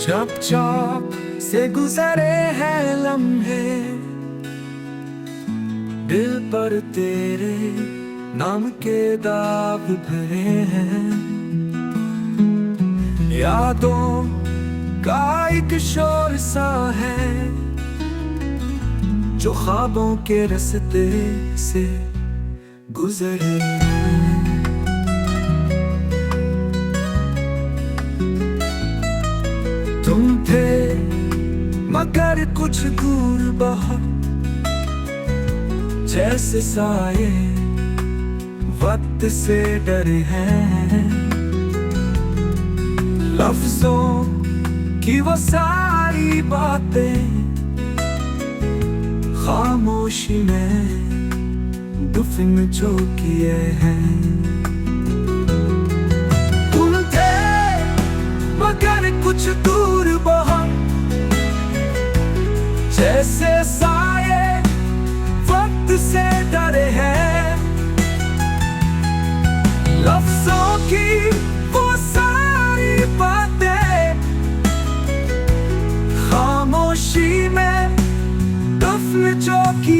चप चप से गुजरे हैं लम्हे, दिल पर तेरे नाम के दाग भरे हैं। यादों का एक शोर सा है जो ख्वाबों के रास्ते से गुजरे हैं। तुम थे मगर कुछ दूर बहुत, जैसे साए वक्त से डरे हैं। लफ्जों की वो सारी बातें खामोशी में दफन जो किए हैं। तुम थे मगर कुछ दूर बहुत, जैसे साए वक्त से डरे हैं। लफ्जों की वो सारी बातें खामोशी में दफन जो की